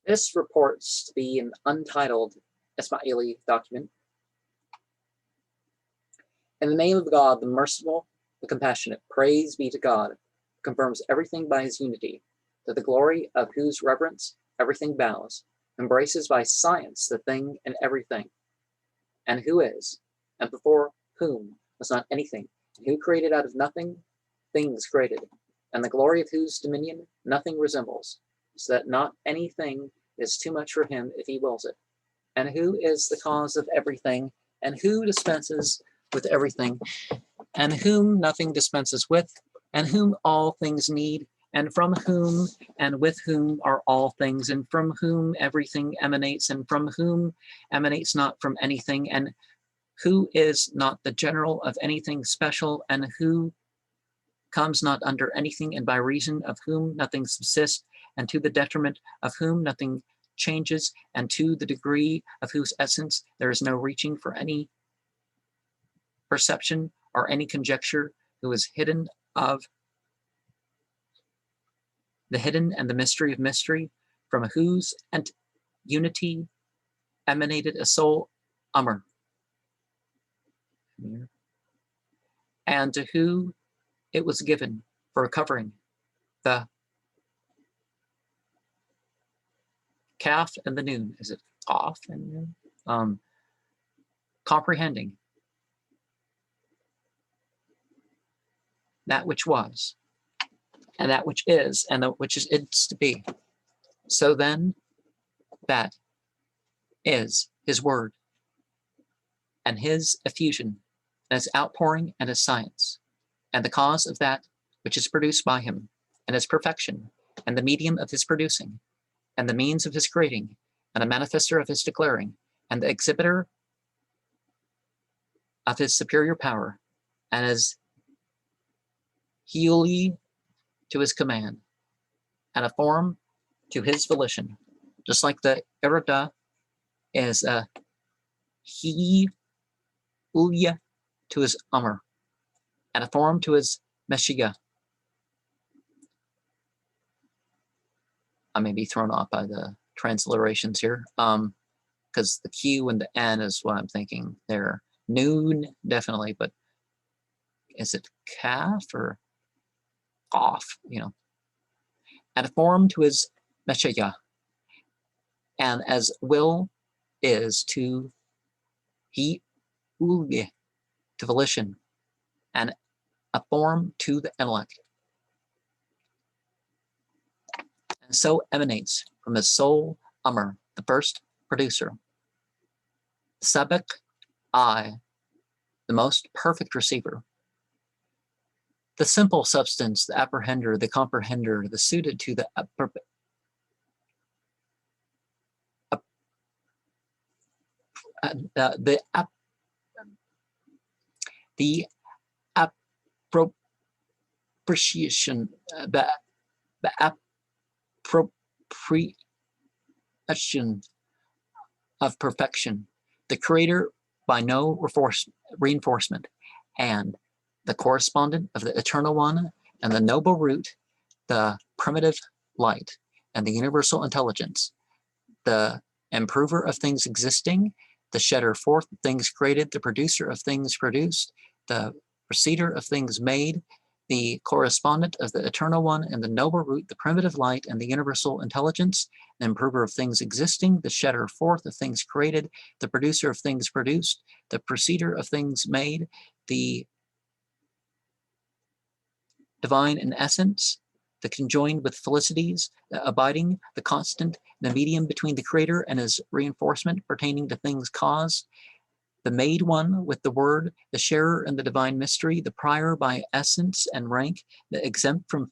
This purports to be an untitled Ismâ'ili document. In the name of God, the merciful, the compassionate, praise be to God, who confirms everything by his unity, to the glory of whose reverence everything bows, embraces by science the thing and everything, and who is, and before whom was not anything, and who created out of nothing things created, and the glory of whose dominion nothing resembles, so that not anything is too much for him if he wills it, and who is the cause of everything, and who dispenses with everything, and whom nothing dispenses with, and whom all things need, and from whom and with whom are all things, and from whom everything emanates, and from whom emanates not from anything, and who is not the general of anything special, and who comes not under anything, and by reason of whom nothing subsists, and to the detriment of whom nothing changes, and to the degree of whose essence there is no reaching for any perception or any conjecture, who is hidden of the hidden and the mystery of mystery, from whose unity emanated a soul, Amr, and to who it was given for a covering, the Kaf and the Noon. Is it off and noon? Comprehending that which was, and that which is, and that which is to be. So then, that is his word, and his effusion, and his outpouring, and his science, and the cause of that which is produced by him, and his perfection, and the medium of his producing, and the means of his creating, and a manifester of his declaring, and the exhibitor of his superior power, and his Hiuli to his command, and a form to his volition, just like the Irada is a Hiulia to his Amr, and a form to his Meshiga. I may be thrown off by the transliterations here, because the Q and the N is what I'm thinking. They're noon, definitely, but is it calf or off, and a form to his Meshiga, and as will is to he ulge to volition, and a form to the intellect, and so emanates from his soul Amr, the first producer, Sabak I, the most perfect receiver, the simple substance, the apprehender, the comprehender, the suited to the appropriation, the appropriation of perfection, the creator by no reinforcement, and the correspondent of the eternal one, and the noble root, the primitive light, and the universal intelligence, the improver of things existing, the shedder forth of things created, the producer of things produced, the proceeder of things made, the correspondent of the eternal one, and the noble root, the primitive light, and the universal intelligence, the improver of things existing, the shedder forth of things created, the producer of things produced, the proceeder of things made, the divine in essence, the conjoined with felicities, the abiding, the constant, the medium between the creator and his reinforcement pertaining to things caused, the made one with the word, the sharer in the divine mystery, the prior by essence and rank, the exempt from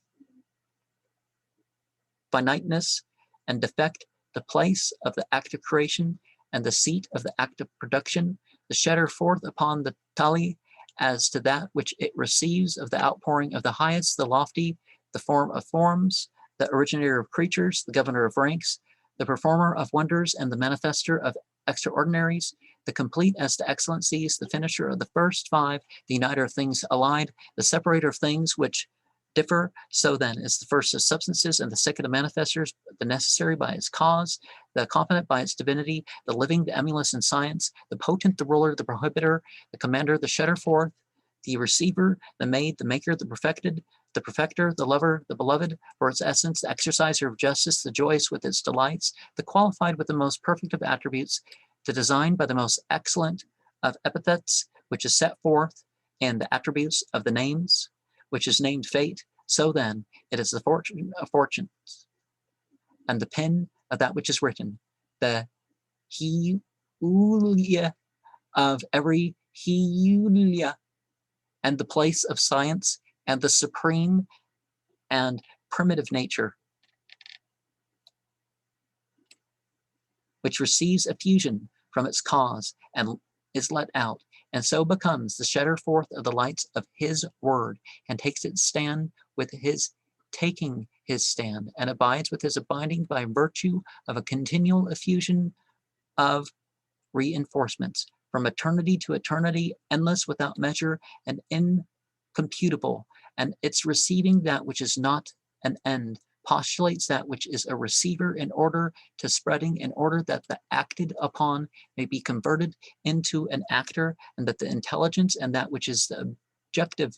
finiteness and defect, the place of the act of creation and the seat of the act of production, the shedder forth upon the tali as to that which it receives of the outpouring of the highest, the lofty, the form of forms, the originator of creatures, the governor of ranks, the performer of wonders, and the manifester of extraordinaries, the complete as to excellencies, the finisher of the first five, the uniter of things allied, the separator of things which differ, so then is the first of substances and the second of manifestors, the necessary by its cause, the competent by its divinity, the living, the emulous in science, the potent, the ruler, the prohibitor, the commander, the shedder forth, the receiver, the made, the maker, the perfected, the perfecter, the lover, the beloved, for its essence, the exerciser of justice, the joyous with its delights, the qualified with the most perfect of attributes, the designed by the most excellent of epithets, which is set forth in the attributes of the names, which is named fate. So then, it is the fortune of fortunes, and the pen of that which is written, the Heulia of every Heulia, and the place of science, and the supreme and primitive nature, which receives effusion from its cause and is let out, and so becomes the shedder forth of the lights of his word, and takes its stand with his taking his stand, and abides with his abiding by virtue of a continual effusion of reinforcements, from eternity to eternity, endless without measure and incomputable, and its receiving that which is not an end, postulates that which is a receiver in order to spreading, in order that the acted upon may be converted into an actor, and that the intelligence and that which is the objective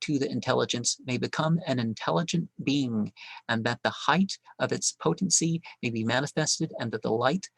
to the intelligence may become an intelligent being, and that the height of its potency may be manifested, and that the light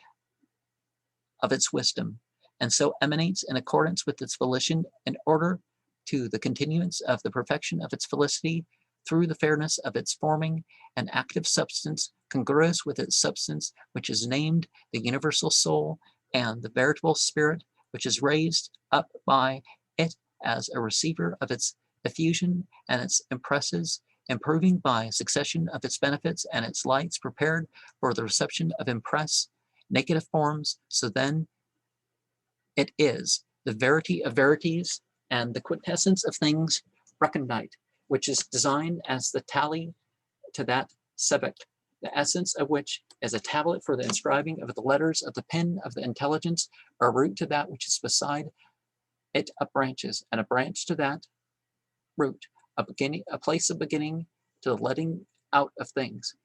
of its wisdom, and so emanates in accordance with its volition in order to the continuance of the perfection of its felicity through the fairness of its forming an active substance congruous with its substance, which is named the universal soul, and the veritable spirit, which is raised up by it as a receiver of its effusion and its impresses, improving by succession of its benefits and its lights prepared for the reception of impress negative forms. So then it is the verity of verities and the quintessence of things recondite, which is designed as the tally to that subject, the essence of which is a tablet for the inscribing of the letters of the pen of the intelligence, a root to that which is beside it of branches, and a branch to that root, a beginning, a place of beginning to the letting out of things,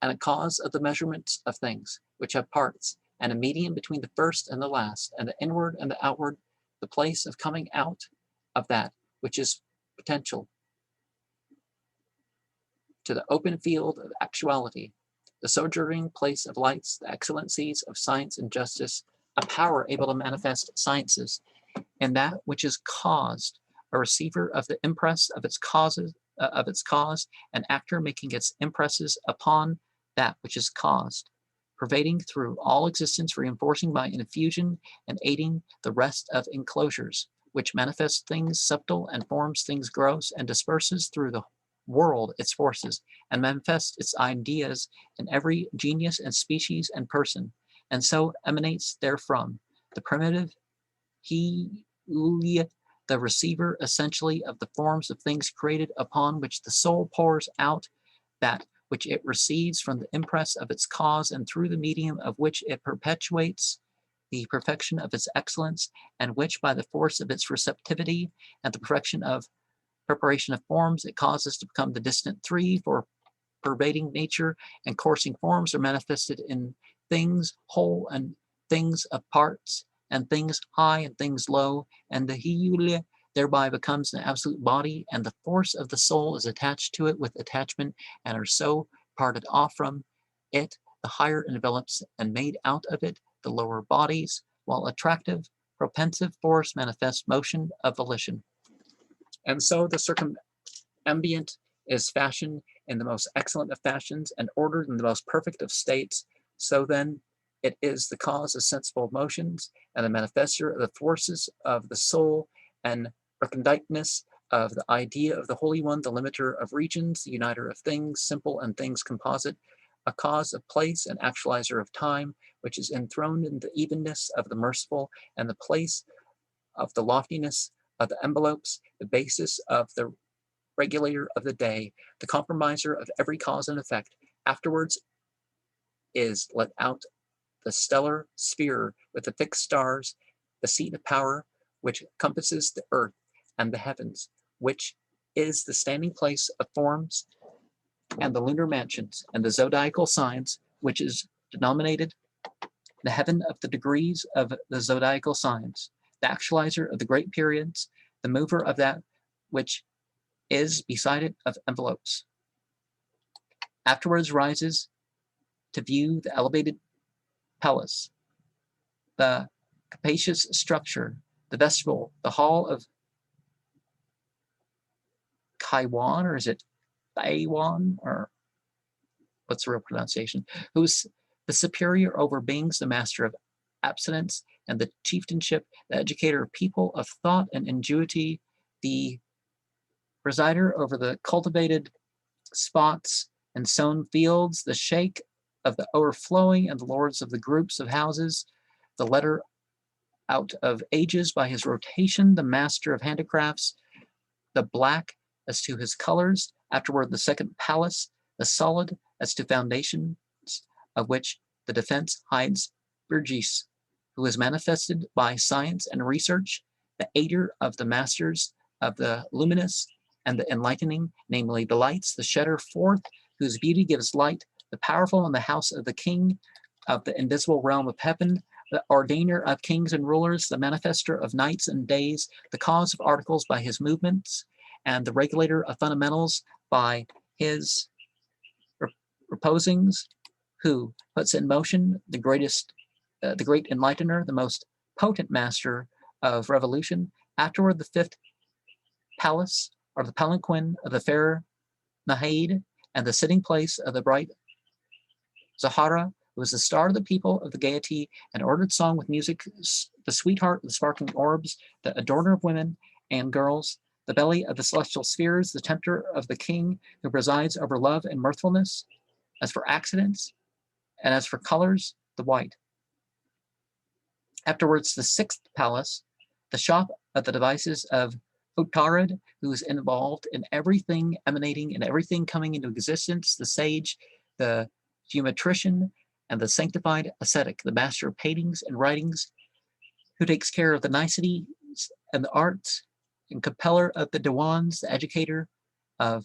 and a cause of the measurements of things, which have parts, and a medium between the first and the last, and the inward and the outward, the place of coming out of that which is potential to the open field of actuality, the sojourning place of lights, the excellencies of science and justice, a power able to manifest sciences, and that which is caused, a receiver of the impress of its causes, of its cause, an actor making its impresses upon that which is caused, pervading through all existence, reinforcing by infusion and aiding the rest of enclosures, which manifests things subtle and forms things gross, and disperses through the world its forces, and manifests its ideas in every genius and species and person, and so emanates therefrom the primitive Heulia, the receiver essentially of the forms of things created, upon which the soul pours out that which it receives from the impress of its cause, and through the medium of which it perpetuates the perfection of its excellence, and which by the force of its receptivity and the perfection of preparation of forms it causes to become the distant three, for pervading nature and coursing forms are manifested in things whole and things of parts, and things high and things low, and the Heulia thereby becomes an absolute body, and the force of the soul is attached to it with attachment, and are so parted off from it, the higher envelops, and made out of it the lower bodies, while attractive, propensive force manifests motion of volition. And so the circumambient is fashioned in the most excellent of fashions, and ordered in the most perfect of states. So then it is the cause of sensible motions, and the manifestor of the forces of the soul, and reconditeness of the idea of the Holy One, the limiter of regions, the uniter of things simple and things composite, a cause of place and actualizer of time, which is enthroned in the evenness of the merciful, and the place of the loftiness of the envelopes, the basis of the regulator of the day, the compromiser of every cause and effect. Afterwards is let out the stellar sphere with the fixed stars, the seat of power, which compasses the earth and the heavens, which is the standing place of forms and the lunar mansions and the zodiacal signs, which is denominated the heaven of the degrees of the zodiacal signs, the actualizer of the great periods, the mover of that which is beside it of envelopes. Afterwards rises to view the elevated palace, the capacious structure, the vestibule, the hall of Kaiwan, or is it Taiwan, or what's the real pronunciation, who is the superior over beings, the master of abstinence and the chieftainship, the educator of people of thought and ingenuity, the presider over the cultivated spots and sown fields, the sheikh of the overflowing and the lords of the groups of houses, the letter out of ages by his rotation, the master of handicrafts, the black as to his colors, afterward the second palace, the solid as to foundations, of which the defense hides Burgess, who is manifested by science and research, the aider of the masters of the luminous and the enlightening, namely the lights, the shedder forth, whose beauty gives light, the powerful in the house of the king of the invisible realm of heaven, the ordainer of kings and rulers, the manifester of nights and days, the cause of articles by his movements, and the regulator of fundamentals by his reposings, who puts in motion the the great enlightener, the most potent master of revolution. Afterward, the fifth palace, or the palanquin of the fair Nahaid, and the sitting place of the bright Zahara, who was the star of the people of the gaiety and ordered song with music, the sweetheart of the sparkling orbs, the adorner of women and girls, the belly of the celestial spheres, the tempter of the king who presides over love and mirthfulness. As for accidents, and as for colors, the white. Afterwards, the sixth palace, the shop of the devices of Utarid, who is involved in everything emanating and everything coming into existence, the sage, the geometrician, and the sanctified ascetic, the master of paintings and writings, who takes care of the niceties and the arts, and compeller of the diwans, the educator of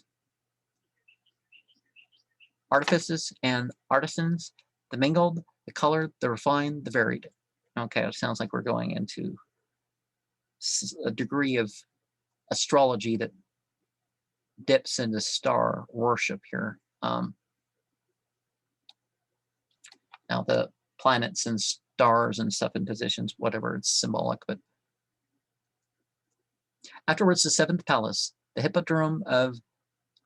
artifices and artisans, the mingled, the colored, the refined, the varied. Okay, it sounds like we're going into a degree of astrology that dips into star worship here. Now the planets and stars and stuff in positions, whatever, it's symbolic, but afterwards the seventh palace, the hippodrome of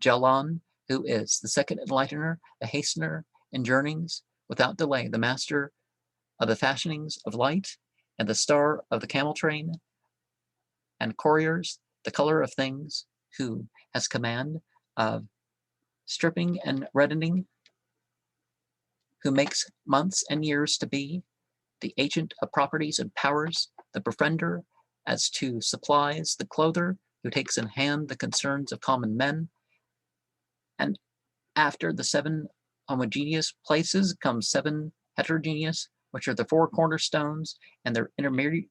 Jalan, who is the second enlightener, the hastener in journeyings without delay, the master of the fashionings of light, and the star of the camel train, and couriers, the color of things, who has command of stripping and reddening, who makes months and years to be, the agent of properties and powers, the befriender as to supplies, the clother, who takes in hand the concerns of common men. And after the seven homogeneous places come seven heterogeneous, which are the four cornerstones and their intermediates,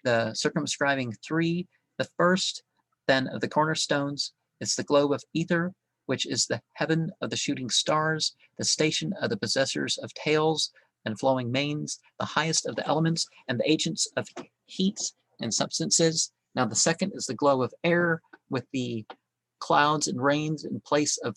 the circumscribing three. The first, then, of the cornerstones is the globe of ether, which is the heaven of the shooting stars, the station of the possessors of tails and flowing manes, the highest of the elements and the agents of heats and substances. Now the second is the globe of air, with the clouds and rains in place of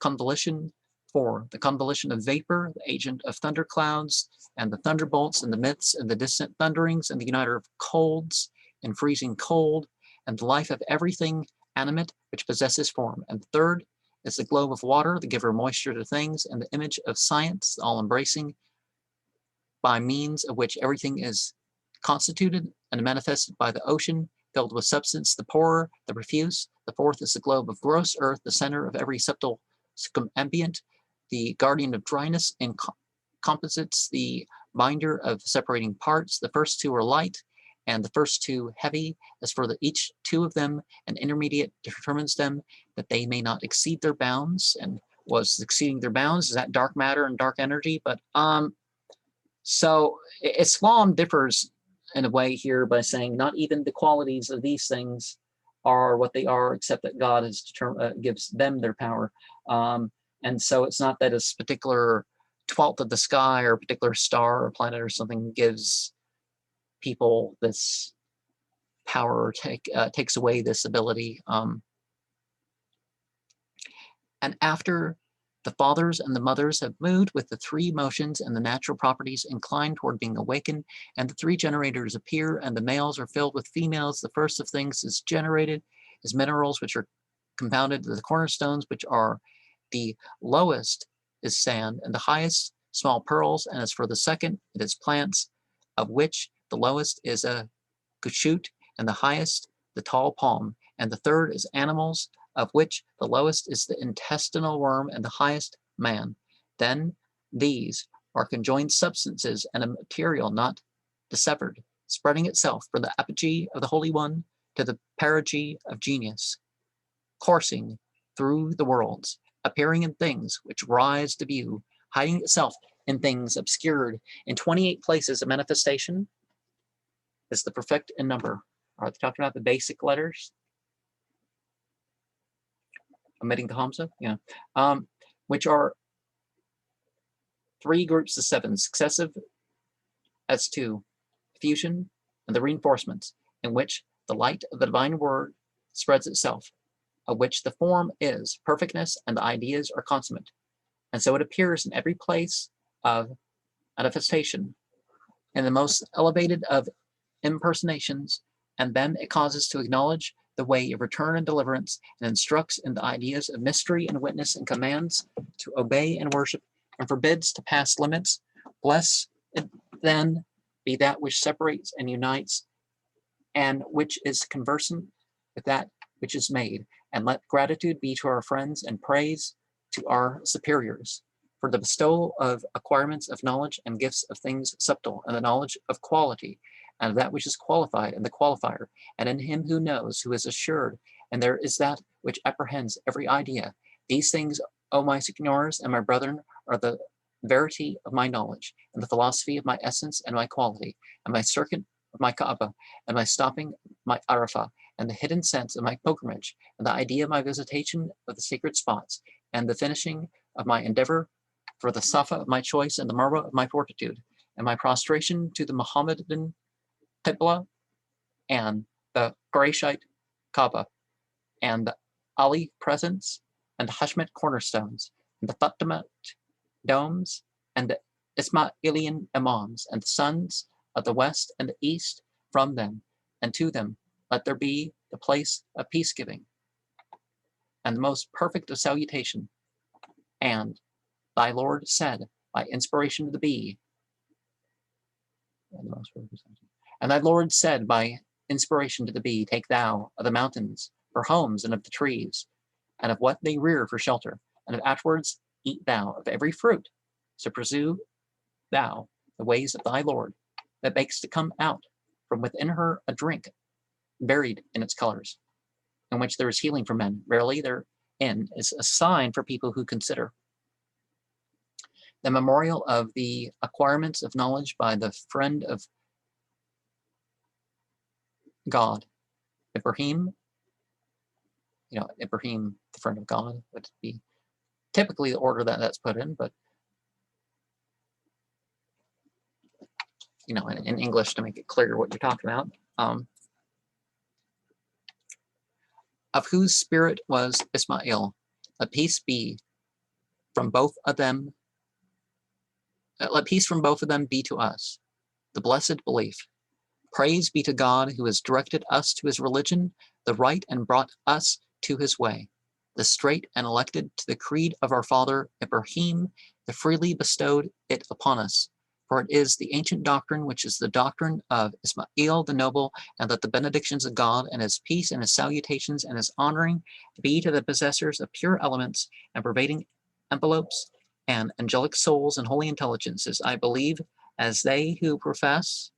convolution. 4, the convolution of vapor, the agent of thunderclouds, and the thunderbolts, and the myths, and the distant thunderings, and the uniter of colds, and freezing cold, and the life of everything animate which possesses form. And third is the globe of water, the giver of moisture to things, and the image of science, all-embracing, by means of which everything is constituted and manifested by the ocean, filled with substance, the poorer, the profuse. The fourth is the globe of gross earth, the center of every subtle circumambient, the guardian of dryness and composites, the binder of separating parts. The first two are light, and the first two heavy. As for each two of them, an intermediate determines them, that they may not exceed their bounds. And was exceeding their bounds, is that dark matter and dark energy? But so Islam differs in a way here by saying not even the qualities of these things are what they are, except that God has gives them their power. And so it's not that a particular twelfth of the sky or a particular star or planet or something gives people this power or takes away this ability. And after the fathers and the mothers have moved with the three motions and the natural properties inclined toward being awakened, and the three generators appear, and the males are filled with females, the first of things is generated, is minerals which are compounded, the cornerstones which are the lowest is sand, and the highest small pearls, and as for the second, it is plants, of which the lowest is a shoot, and the highest the tall palm, and the third is animals, of which the lowest is the intestinal worm, and the highest man. Then these are conjoined substances and a material not dissevered, spreading itself from the apogee of the Holy One to the perigee of genius, coursing through the worlds, appearing in things which rise to view, hiding itself in things obscured. In 28 places of manifestation is the perfect in number. Are they talking about the basic letters? Omitting the Hamza? Yeah. Which are three groups of seven, successive as two, fusion, and the reinforcements, in which the light of the divine word spreads itself, of which the form is perfectness and the ideas are consummate. And so it appears in every place of manifestation, in the most elevated of impersonations, and then it causes to acknowledge the way of return and deliverance, and instructs in the ideas of mystery and witness, and commands to obey and worship, and forbids to pass limits. Bless it then be that which separates and unites, and which is conversant with that which is made, and let gratitude be to our friends and praise to our superiors for the bestowal of acquirements of knowledge and gifts of things subtle, and the knowledge of quality, and of that which is qualified, and the qualifier, and in him who knows, who is assured, and there is that which apprehends every idea. These things, O my signors and my brethren, are the verity of my knowledge, and the philosophy of my essence and my quality, and my circuit of my Kaaba, and my stopping my Arafah, and the hidden sense of my pilgrimage, and the idea of my visitation of the sacred spots, and the finishing of my endeavor for the Safa of my choice, and the Marwa of my fortitude, and my prostration to the Mohammedan Qibla, and the Qurayshite Kaaba, and the Ali presence, and the Hashmite cornerstones, and the Fatimite domes, and the Ismailian imams, and the sons of the west and the east from them, and to them let there be the place of peace-giving, and the most perfect of salutation. And thy Lord said, by inspiration of the bee, and thy Lord said by inspiration to the bee, take thou of the mountains for homes, and of the trees, and of what they rear for shelter, and of afterwards eat thou of every fruit. So pursue thou the ways of thy Lord, that makes to come out from within her a drink varied in its colors, in which there is healing for men. Verily, therein is a sign for people who consider. The memorial of the acquirements of knowledge by the friend of God, Ibrahim. Ibrahim, the friend of God, would be typically the order that that's put in, but in English to make it clear what you're talking about. Of whose spirit was Ismail, let peace be from both of them. Let peace from both of them be to us, the blessed belief. Praise be to God who has directed us to his religion, the right, and brought us to his way, the straight, and elected to the creed of our father Ibrahim, the freely bestowed it upon us. For it is the ancient doctrine which is the doctrine of Ismail the noble, and let the benedictions of God and his peace and his salutations and his honoring be to the possessors of pure elements and pervading envelopes and angelic souls and holy intelligences. I believe as they who profess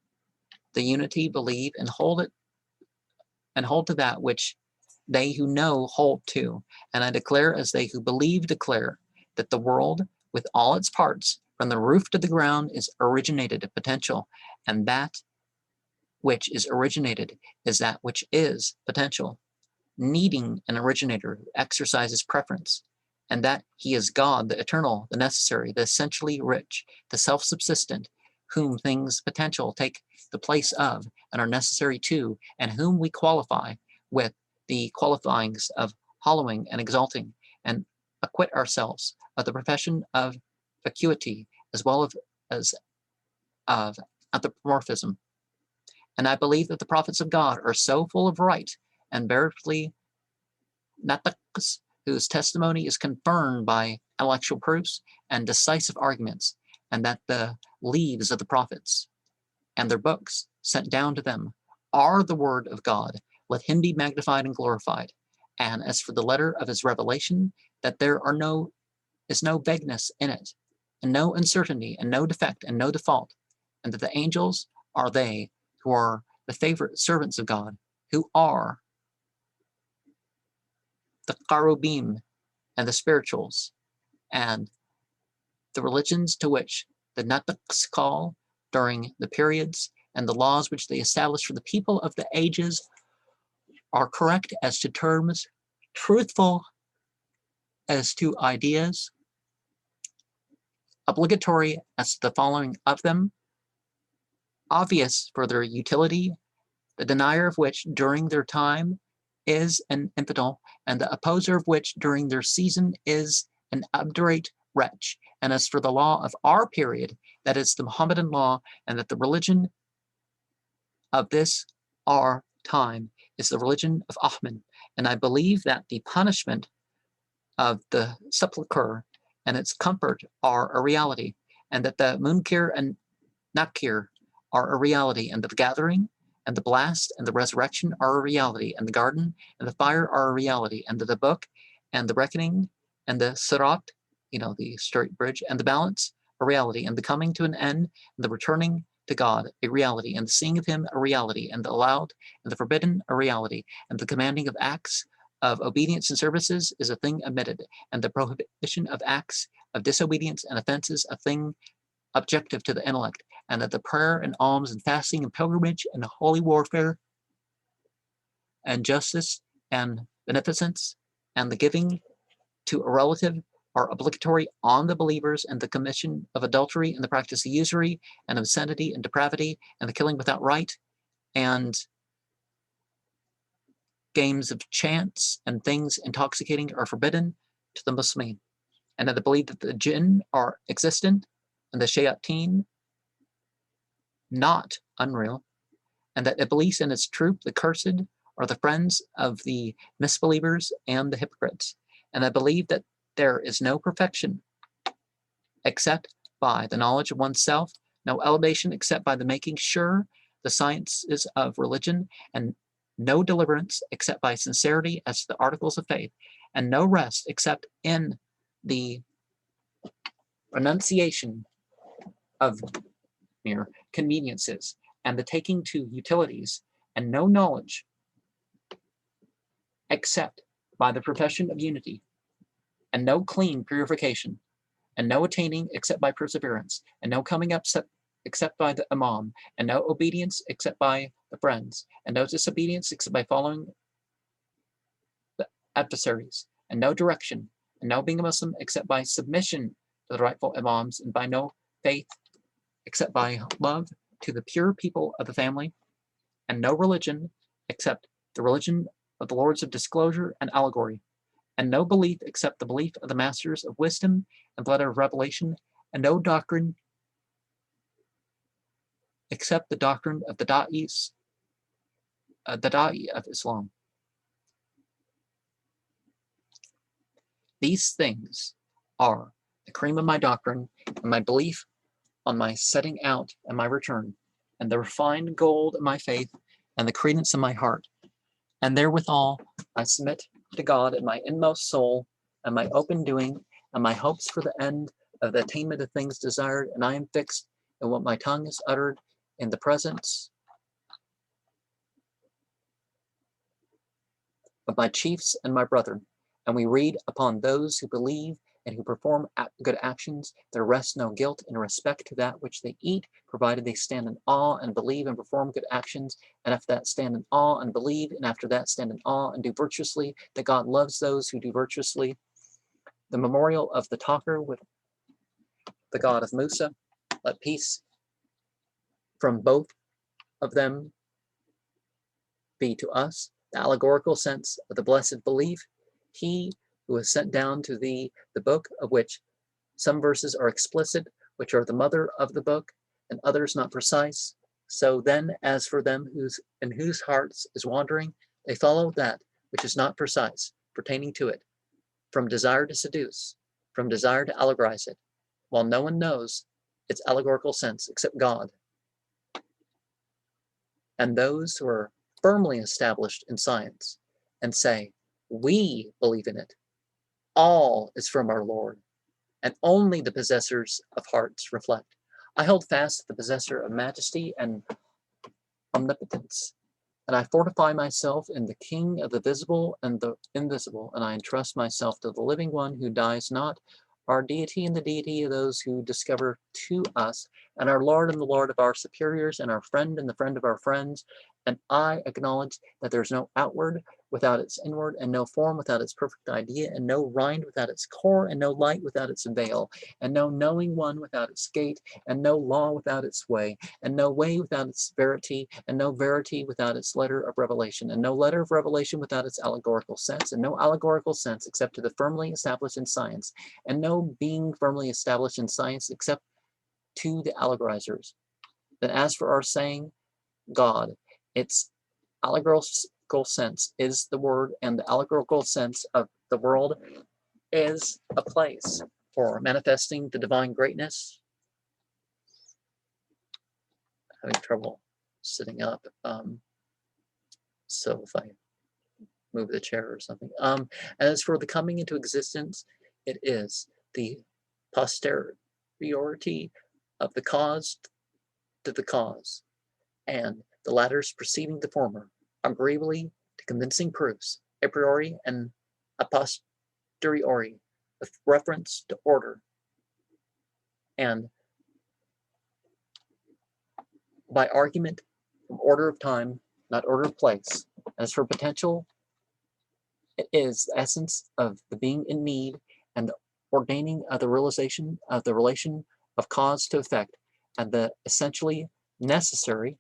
the unity believe, and hold to that which they who know hold to. And I declare as they who believe declare that the world with all its parts from the roof to the ground is originated potential, and that which is originated is that which is potential, needing an originator who exercises preference, and that he is God, the eternal, the necessary, the essentially rich, the self-subsistent, whom things potential take the place of and are necessary to, and whom we qualify with the qualifyings of hallowing and exalting, and acquit ourselves of the profession of vacuity as well as of anthropomorphism. And I believe that the prophets of God are so full of right and veritably nataks, whose testimony is confirmed by intellectual proofs and decisive arguments, and that the leaves of the prophets and their books sent down to them are the word of God. Let him be magnified and glorified. And as for the letter of his revelation, that there is no vagueness in it, and no uncertainty, and no defect, and no default, and that the angels are they who are the favorite servants of God, who are the cherubim and the spirituals, and the religions to which the nataks call during the periods, and the laws which they establish for the people of the ages are correct as to terms, truthful as to ideas, obligatory as to the following of them, obvious for their utility, the denier of which during their time is an infidel, and the opposer of which during their season is an obdurate wretch. And as for the law of our period, that is the Mohammedan law, and that the religion of this our time is the religion of Ahmed. And I believe that the punishment of the sepulchre and its comfort are a reality, and that the munkir and nakir are a reality, and the gathering and the blast and the resurrection are a reality, and the garden and the fire are a reality, and the book and the reckoning and the sirat, the straight bridge, and the balance a reality, and the coming to an end and the returning to God a reality, and the seeing of him a reality, and the allowed and the forbidden a reality, and the commanding of acts of obedience and services is a thing omitted, and the prohibition of acts of disobedience and offenses a thing objective to the intellect, and that the prayer and alms and fasting and pilgrimage and holy warfare and justice and beneficence and the giving to a relative are obligatory on the believers, and the commission of adultery and the practice of usury and obscenity and depravity and the killing without right and games of chance and things intoxicating are forbidden to the Muslimin, and that they believe that the jinn are existent and the shayateen not unreal, and that Iblis and its troop, the cursed, are the friends of the misbelievers and the hypocrites, and I believe that there is no perfection except by the knowledge of oneself, no elevation except by the making sure the sciences of religion, and no deliverance except by sincerity as to the articles of faith, and no rest except in the renunciation of mere conveniences and the taking to utilities, and no knowledge except by the profession of unity, and no clean purification, and no attaining except by perseverance, and no coming up except by the Imam, and no obedience except by the friends, and no disobedience except by following the adversaries, and no direction, and no being a Muslim except by submission to the rightful Imams, and by no faith except by love to the pure people of the family, and no religion except the religion of the Lords of Disclosure and Allegory, and no belief except the belief of the Masters of Wisdom and the letter of Revelation, and no doctrine except the doctrine of the Da'i of Islam. These things are the cream of my doctrine, and my belief on my setting out and my return, and the refined gold of my faith, and the credence of my heart. And therewithal I submit to God in my inmost soul, and my open doing, and my hopes for the end of the attainment of things desired, and I am fixed in what my tongue has uttered in the presence of my chiefs and my brethren. And we read upon those who believe and who perform good actions, there rests no guilt in respect to that which they eat, provided they stand in awe and believe and perform good actions, and after that stand in awe and believe, and after that stand in awe and do virtuously, that God loves those who do virtuously. The memorial of the talker with the God of Musa, let peace from both of them be to us. The allegorical sense of the blessed belief, he who has sent down to thee the book, of which some verses are explicit, which are the mother of the book, and others not precise. So then, as for them in whose hearts is wandering, they follow that which is not precise, pertaining to it, from desire to seduce, from desire to allegorize it, while no one knows its allegorical sense except God. And those who are firmly established in science and say, we believe in it, all is from our Lord, and only the possessors of hearts reflect. I hold fast the possessor of majesty and omnipotence, and I fortify myself in the King of the visible and the invisible, and I entrust myself to the living one who dies not, our deity and the deity of those who discover to us, and our Lord and the Lord of our superiors, and our friend and the friend of our friends. And I acknowledge that there's no outward without its inward, and no form without its perfect idea, and no rind without its core, and no light without its veil, and no knowing one without its gate, and no law without its way, and no way without its verity, and no verity without its letter of revelation, and no letter of revelation without its allegorical sense, and no allegorical sense except to the firmly established in science, and no being firmly established in science except to the allegorizers. Then as for our saying, God, its allegorical sense is the word, and the allegorical sense of the world is a place for manifesting the divine greatness. Having trouble sitting up, so if I move the chair or something. And as for the coming into existence, it is the posteriority of the cause to the cause, and the latter's preceding the former, agreeably to convincing proofs, a priori and a posteriori, with reference to order, and by argument from order of time, not order of place. As for potential, it is the essence of the being in need and the ordaining of the realization of the relation of cause to effect, and the essentially necessary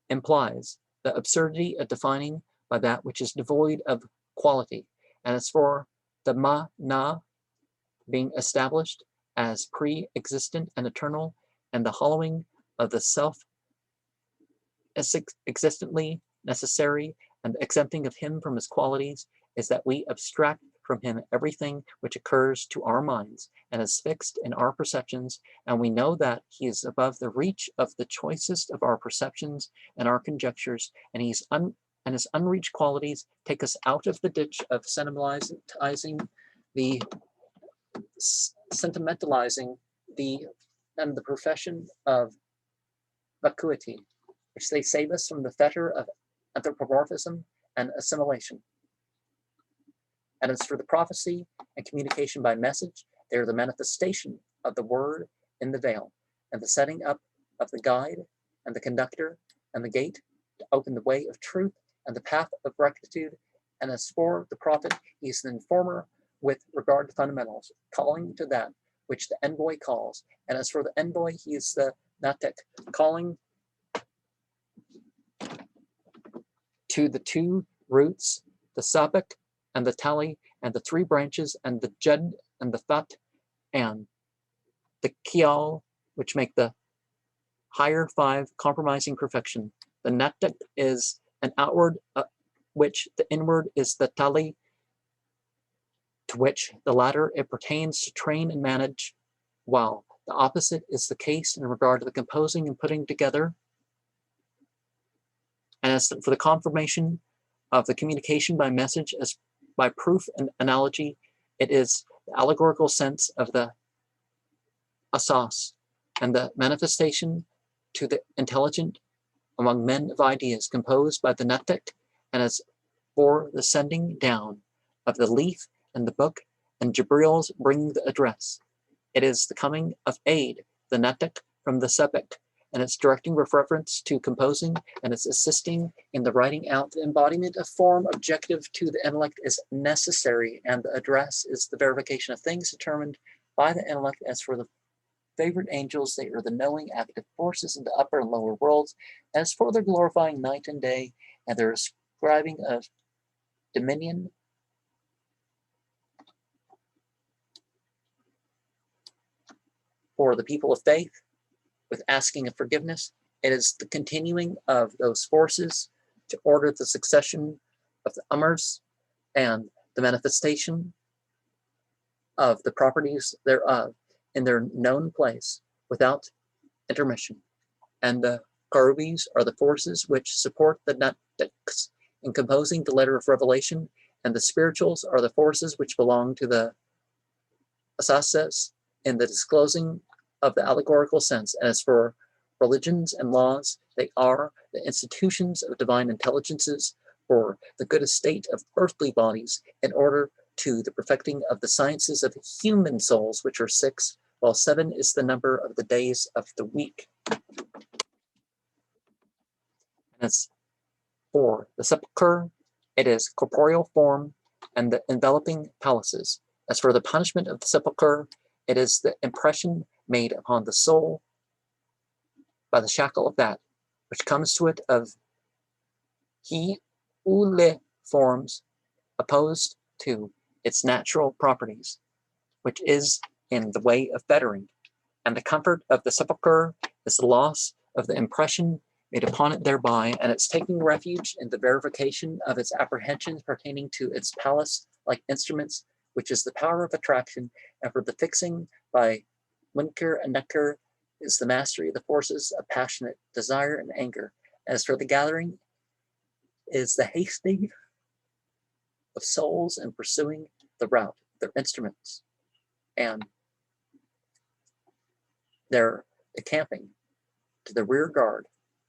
implies the absurdity of defining by that which is devoid of quality. And as for the na being established as pre-existent and eternal, and the hollowing of the self as existently necessary, and the exempting of him from his qualities, is that we abstract from him everything which occurs to our minds and is fixed in our perceptions, and we know that he is above the reach of the choicest of our perceptions and our conjectures, and his unreached qualities take us out of the ditch of sentimentalizing and the profession of vacuity, which they save us from the fetter of anthropomorphism and assimilation. And as for the prophecy and communication by message, they are the manifestation of the word in the veil, and the setting up of the guide and the conductor and the gate to open the way of truth and the path of rectitude. And as for the prophet, he is the informer with regard to fundamentals, calling to that which the envoy calls. And as for the envoy, he is the natek, calling to the two roots, the sabak and the tali, and the three branches, and the jed and the that, and the kial, which make the higher five compromising perfection. The natek is an outward, which the inward is the tali, to which the latter it pertains to train and manage, while the opposite is the case in regard to the composing and putting together. And as for the confirmation of the communication by message as by proof and analogy, it is the allegorical sense of the asas, and the manifestation to the intelligent among men of ideas composed by the natek. And as for the sending down of the leaf and the book, and Jibril's bringing the address. It is the coming of aid, the natak from the sabak, and its directing with reference to composing, and its assisting in the writing out. The embodiment of form objective to the intellect is necessary, and the address is the verification of things determined by the intellect. As for the favored angels, they are the knowing active forces in the upper and lower worlds. As for their glorifying night and day, and their ascribing of dominion, for the people of faith, with asking of forgiveness, it is the continuing of those forces to order the succession of the Amrs and the manifestation of the properties thereof in their known place without intermission. And the Karubis are the forces which support the Natiks in composing the letter of revelation, and the spirituals are the forces which belong to the Asasas in the disclosing of the allegorical sense. And as for religions and laws, they are the institutions of divine intelligences for the good estate of earthly bodies in order to the perfecting of the sciences of human souls, which are 6, while 7 is the number of the days of the week. And as for the sepulchre, it is corporeal form and the enveloping palaces. As for the punishment of the sepulchre, it is the impression made upon the soul by the shackle of that which comes to it of he ule forms opposed to its natural properties, which is in the way of fettering. And the comfort of the sepulchre is the loss of the impression made upon it thereby, and its taking refuge in the verification of its apprehensions pertaining to its palace like instruments, which is the power of attraction. And for the fixing by Munkar and Nakar is the mastery of the forces of passionate desire and anger. As for the gathering is the hasting of souls and pursuing the route, their instruments, and their decamping to the rear guard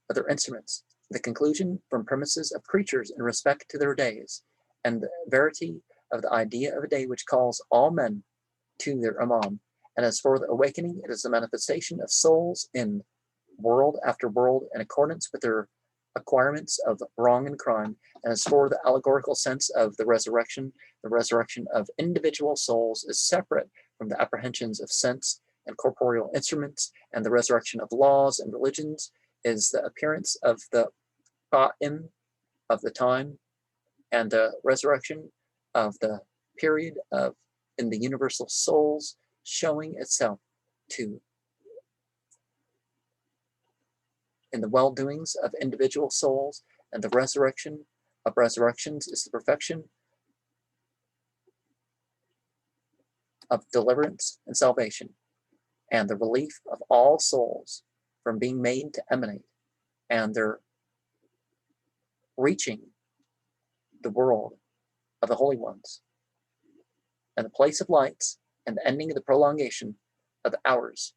of their instruments, the conclusion from premises of creatures in respect to their days, and the verity of the idea of a day which calls all men to their Imam. And as for the awakening, it is the manifestation of souls in world after world in accordance with their acquirements of wrong and crime. And as for the allegorical sense of the resurrection of individual souls is separate from the apprehensions of sense and corporeal instruments, and the resurrection of laws and religions is the appearance of the Qa'im of the time, and the resurrection of the period of in the universal souls showing itself to in the well-doings of individual souls, and the resurrection of resurrections is the perfection of deliverance and salvation, and the relief of all souls from being made to emanate, and their reaching the world of the holy ones, and the place of lights, and the ending of the prolongation of the hours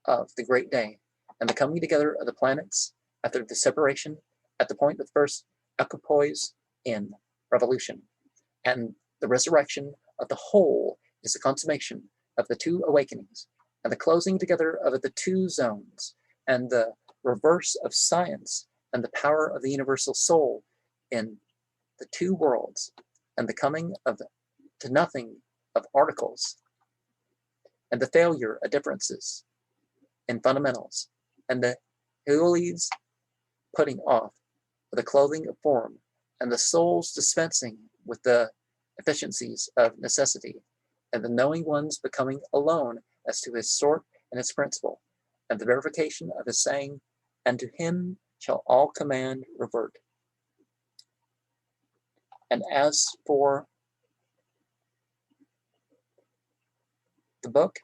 of the great day, and the coming together of the planets after the separation at the point of first equipoise in revolution, and the resurrection of the whole is the consummation of the 2 awakenings, and the closing together of the 2 zones, and the reverse of science, and the power of the universal soul in the 2 worlds, and the coming of to nothing of articles, and the failure of differences in fundamentals, and the Huli's putting off the clothing of form, and the soul's dispensing with the efficiencies of necessity, and the knowing one's becoming alone as to his sort and his principle, and the verification of his saying, and to him shall all command revert. And as for the book,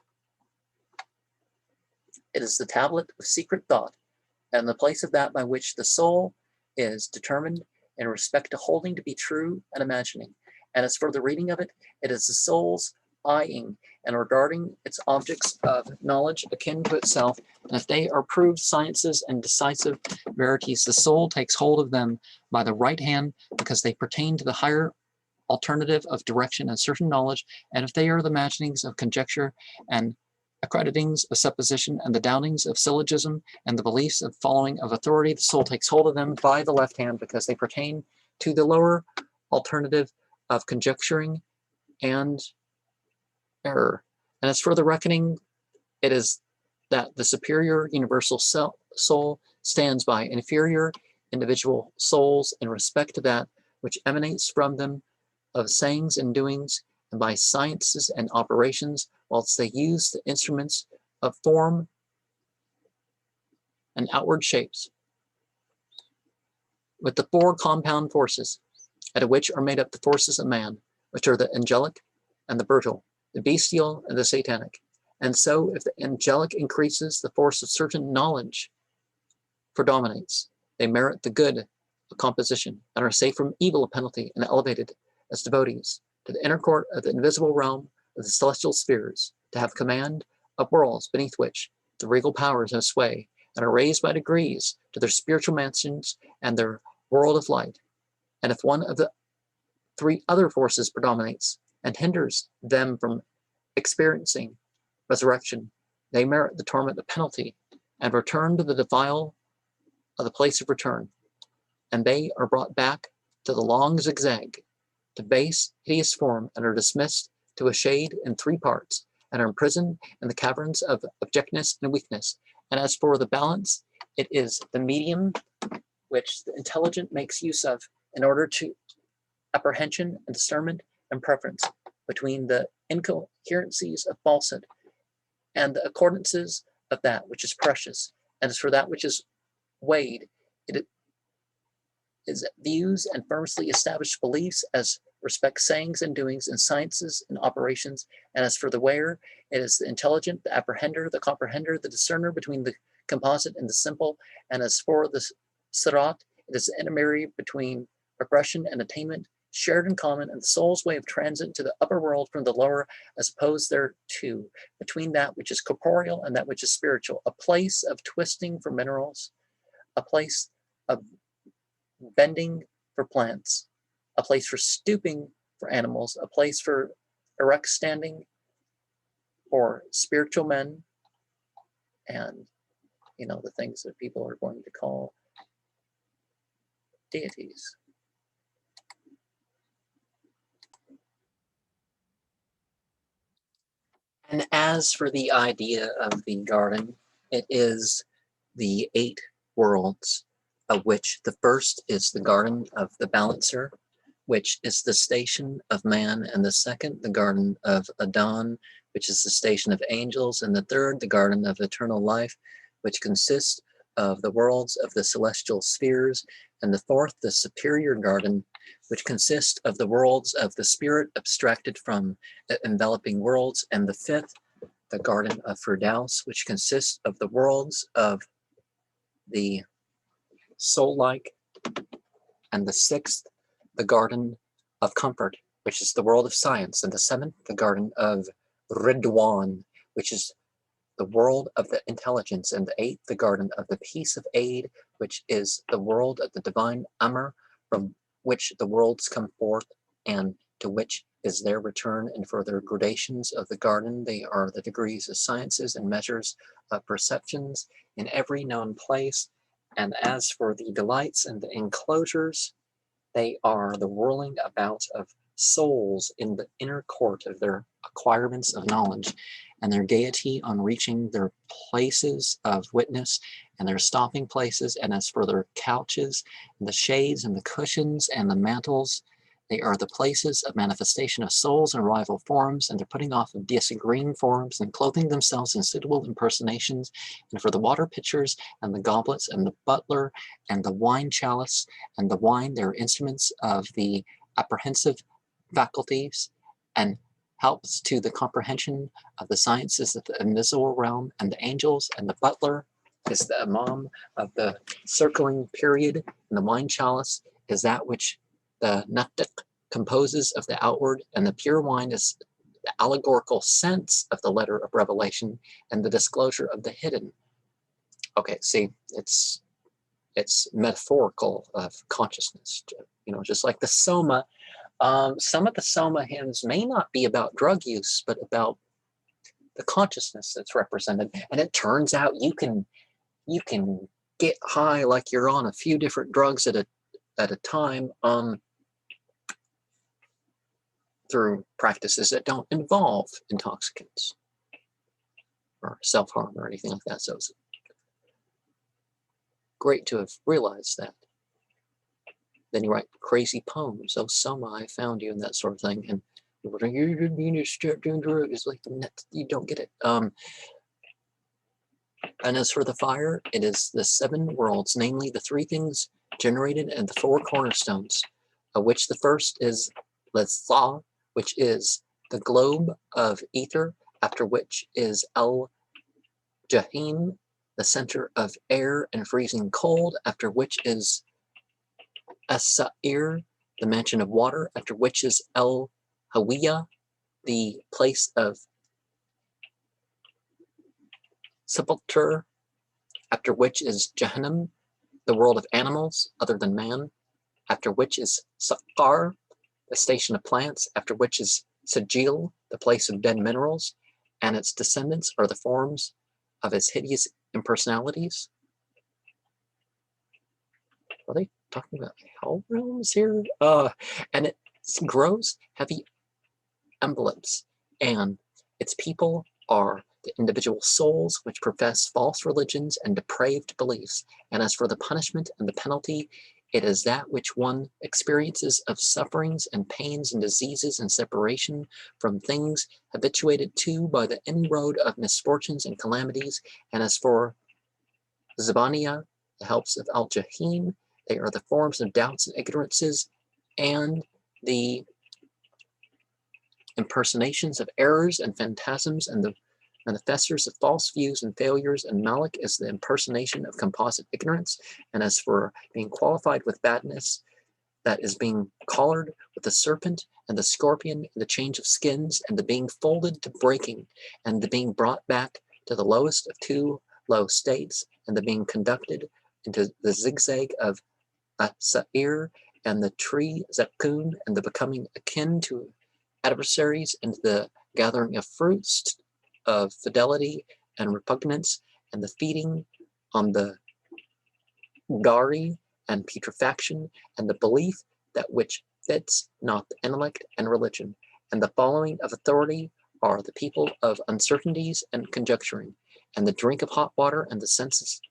it is the tablet of secret thought, and the place of that by which the soul is determined in respect to holding to be true and imagining. And as for the reading of it, it is the soul's eyeing and regarding its objects of knowledge akin to itself, and if they are proved sciences and decisive verities, the soul takes hold of them by the right hand, because they pertain to the higher alternative of direction and certain knowledge, and if they are the imaginings of conjecture and accreditings of supposition and the doubtings of syllogism and the beliefs of following of authority, the soul takes hold of them by the left hand because they pertain to the lower alternative of conjecturing and error. And as for the reckoning, it is that the superior universal soul stands by inferior individual souls in respect to that which emanates from them of sayings and doings, and by sciences and operations, whilst they use the instruments of form and outward shapes, with the four compound forces, out of which are made up the forces of man, which are the angelic and the brutal, the bestial and the satanic. And so, if the angelic increases, the force of certain knowledge predominates. They merit the good of composition and are saved from evil of penalty and elevated as devotees to the inner court of the invisible realm of the celestial spheres, to have command of worlds beneath which the regal powers have sway, and are raised by degrees to their spiritual mansions and their world of light. And if one of the three other forces predominates and hinders them from experiencing resurrection, they merit the torment of penalty and return to the defile of the place of return. And they are brought back to the long zigzag, to base, hideous form, and are dismissed to a shade in three parts, and are imprisoned in the caverns of objectness and weakness. And as for the balance, it is the medium which the intelligent makes use of in order to apprehension and discernment and preference between the incoherencies of falsehood and the accordances of that which is precious. And as for that which is weighed, it is views and firmly established beliefs as respects sayings and doings in sciences and operations. And as for the weigher, it is the intelligent, the apprehender, the comprehender, the discerner between the composite and the simple. And as for the sirat, it is the intermediary between progression and attainment, shared in common, and the soul's way of transit to the upper world from the lower, as opposed thereto, between that which is corporeal and that which is spiritual, a place of twisting for minerals, a place of bending for plants, a place for stooping for animals, a place for erect standing for spiritual men, and the things that people are going to call deities. And as for the idea of the garden, it is the 8 worlds, of which the first is the garden of the balancer, which is the station of man, and the second, the garden of Adon, which is the station of angels, and the third, the garden of eternal life, which consists of the worlds of the celestial spheres, and the fourth, the superior garden, which consists of the worlds of the spirit abstracted from the enveloping worlds, and the fifth, the garden of Firdaus, which consists of the worlds of the soul-like, and the sixth, the garden of comfort, which is the world of science, and the seventh, the garden of Ridwan, which is the world of the intelligence, and the eighth, the garden of the peace of aid, which is the world of the divine Amr, from which the worlds come forth, and to which is their return. And further gradations of the garden, they are the degrees of sciences and measures of perceptions in every known place. And as for the delights and the enclosures, they are the whirling about of souls in the inner court of their acquirements of knowledge, and their gaiety on reaching their places of witness and their stopping places. And as for their couches, and the shades and the cushions and the mantles, they are the places of manifestation of souls in rival forms, and they're putting off of disagreeing forms and clothing themselves in suitable impersonations. And for the water pitchers and the goblets and the butler and the wine chalice and the wine, they're instruments of the apprehensive faculties and helps to the comprehension of the sciences of the invisible realm. And the angels and the butler is the imam of the circling period, and the wine chalice is that which the naftak composes of the outward, and the pure wine is the allegorical sense of the letter of Revelation and the disclosure of the hidden. Okay, see, it's metaphorical of consciousness, just like the soma Some of the Soma hymns may not be about drug use, but about the consciousness that's represented. And it turns out you can get high like you're on a few different drugs at a time through practices that don't involve intoxicants or self-harm or anything like that. So it's great to have realized that. Then you write crazy poems. Oh, Soma, I found you, and that sort of thing. And people think, you didn't mean to start doing drugs. It's like, you don't get it. And as for the fire, it is the 7 worlds, namely the 3 things generated and the 4 cornerstones, of which the first is Letha, which is the globe of ether, after which is El Jahim, the center of air and freezing cold, after which is As-Sa'ir, the mansion of water, after which is El Hawiya, the place of sepulture, after which is Jahannam, the world of animals other than man, after which is Saqar, the station of plants, after which is Sajil, the place of dead minerals, and its descendants are the forms of its hideous impersonalities. Are they talking about hell realms here? And it grows heavy emblems, and its people are the individual souls which profess false religions and depraved beliefs. And as for the punishment and the penalty, it is that which one experiences of sufferings and pains and diseases and separation from things habituated to by the inroad of misfortunes and calamities. And as for Zabaniya, the helps of Al-Jahim, they are the forms of doubts and ignorances and the impersonations of errors and phantasms and the manifestors of false views and failures, and Malik is the impersonation of composite ignorance. And as for being qualified with badness, that is being collared with the serpent and the scorpion, and the change of skins, and the being folded to breaking, and the being brought back to the lowest of 2 low states, and the being conducted into the zigzag of As-Sa'ir, and the tree Zakun, and the becoming akin to adversaries, and the gathering of fruits of fidelity and repugnance, and the feeding on the gari and putrefaction, and the belief that which fits not the intellect and religion, and the following of authority are the people of uncertainties and conjecturing, and the drink of hot water, and the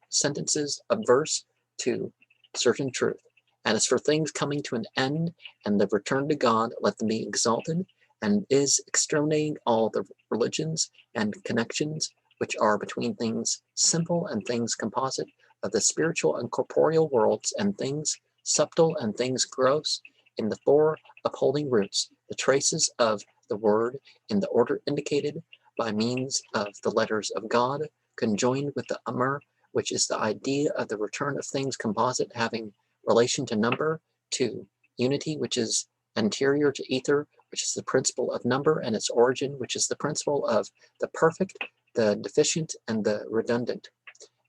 sentences adverse to certain truth. And as for things coming to an end and the return to God, let them be exalted, and is exterminating all the religions and connections which are between things simple and things composite of the spiritual and corporeal worlds, and things subtle and things gross, in the 4 upholding roots, the traces of the word in the order indicated by means of the letters of God, conjoined with the Amr, which is the idea of the return of things composite having relation to number, to unity, which is anterior to ether, which is the principle of number, and its origin, which is the principle of the perfect, the deficient, and the redundant.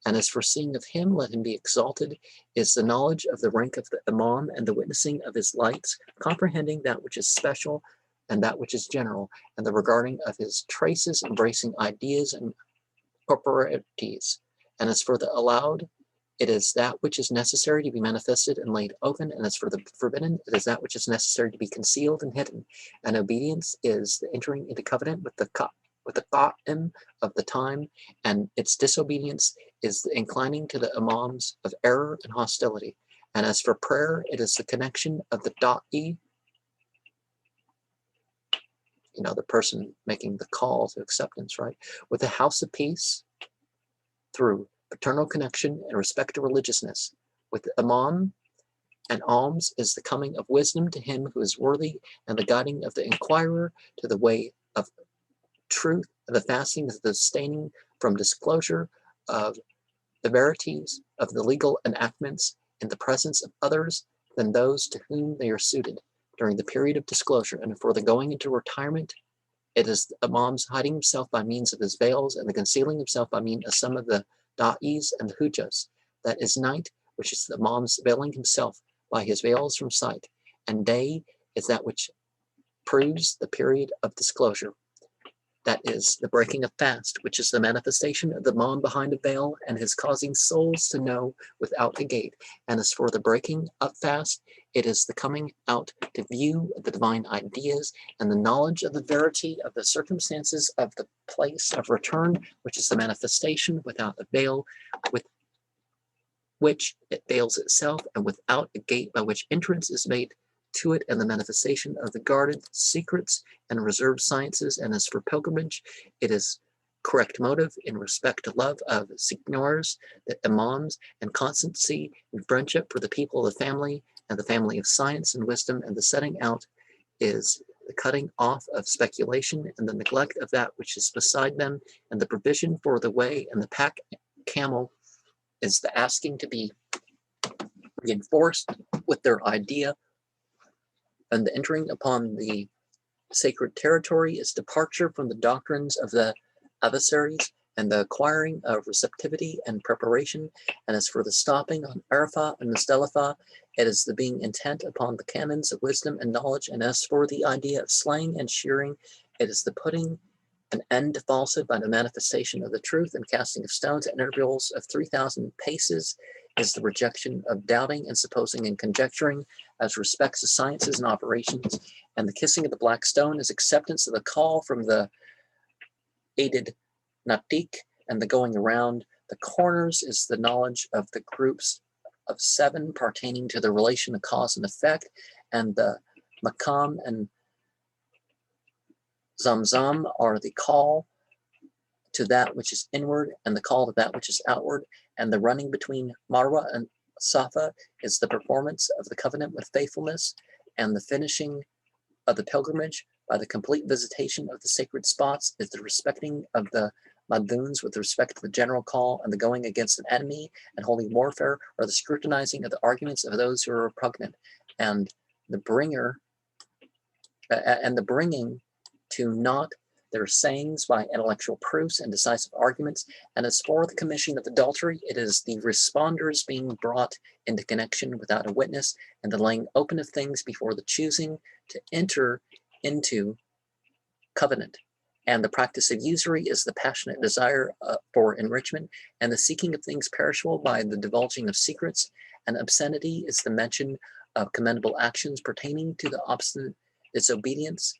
And as for seeing of him, let him be exalted, is the knowledge of the rank of the Imam and the witnessing of his lights, comprehending that which is special and that which is general, and the regarding of his traces, embracing ideas and corporalities. And as for the allowed, it is that which is necessary to be manifested and laid open, and as for the forbidden, it is that which is necessary to be concealed and hidden. And obedience is the entering into covenant with the qa'im of the time, and its disobedience is the inclining to the imams of error and hostility. And as for prayer, it is the connection of the da'i, the person making the call to acceptance, right, with the house of peace through paternal connection and respect to religiousness. With the imam and alms is the coming of wisdom to him who is worthy, and the guiding of the inquirer to the way of truth, and the fasting is the abstaining from disclosure of the verities of the legal enactments in the presence of others than those to whom they are suited during the period of disclosure. And for the going into retirement, it is the imam's hiding himself by means of his veils, and the concealing himself by means of some of the da'is and the hujjas. That is night, which is the imam's veiling himself by his veils from sight, and day is that which proves the period of disclosure. That is the breaking of fast, which is the manifestation of the Imam behind a veil and his causing souls to know without a gate. And as for the breaking of fast, it is the coming out to view the divine ideas and the knowledge of the verity of the circumstances of the place of return, which is the manifestation without a veil, with which it veils itself, and without a gate by which entrance is made to it, and the manifestation of the guarded secrets and reserved sciences. And as for pilgrimage, it is correct motive in respect to love of signors, the imams, and constancy and friendship for the people of the family and the family of science and wisdom. And the setting out is the cutting off of speculation and the neglect of that which is beside them, and the provision for the way, and the pack camel is the asking to be reinforced with their idea, and the entering upon the sacred territory is departure from the doctrines of the adversaries, and the acquiring of receptivity and preparation. And as for the stopping on Arafah and Muzdalifah, it is the being intent upon the canons of wisdom and knowledge. And as for the idea of slaying and shearing, it is the putting an end to falsehood by the manifestation of the truth, and casting of stones at intervals of 3,000 paces is the rejection of doubting and supposing and conjecturing as respects to sciences and operations. And the kissing of the black stone is acceptance of the call from the aided natik, and the going around the corners is the knowledge of the groups of 7 pertaining to the relation of cause and effect, and the makam and zamzam are the call to that which is inward and the call to that which is outward, and the running between Marwa and Safa is the performance of the covenant with faithfulness, and the finishing of the pilgrimage by the complete visitation of the sacred spots is the respecting of the maduns with respect to the general call, and the going against an enemy and holy warfare, or the scrutinizing of the arguments of those who are repugnant, and the bringing to naught their sayings by intellectual proofs and decisive arguments. And as for the commission of adultery, it is the responders being brought into connection without a witness, and the laying open of things before the choosing to enter into covenant. And the practice of usury is the passionate desire for enrichment, and the seeking of things perishable by the divulging of secrets. And obscenity is the mention of commendable actions pertaining to the obstinate disobedience,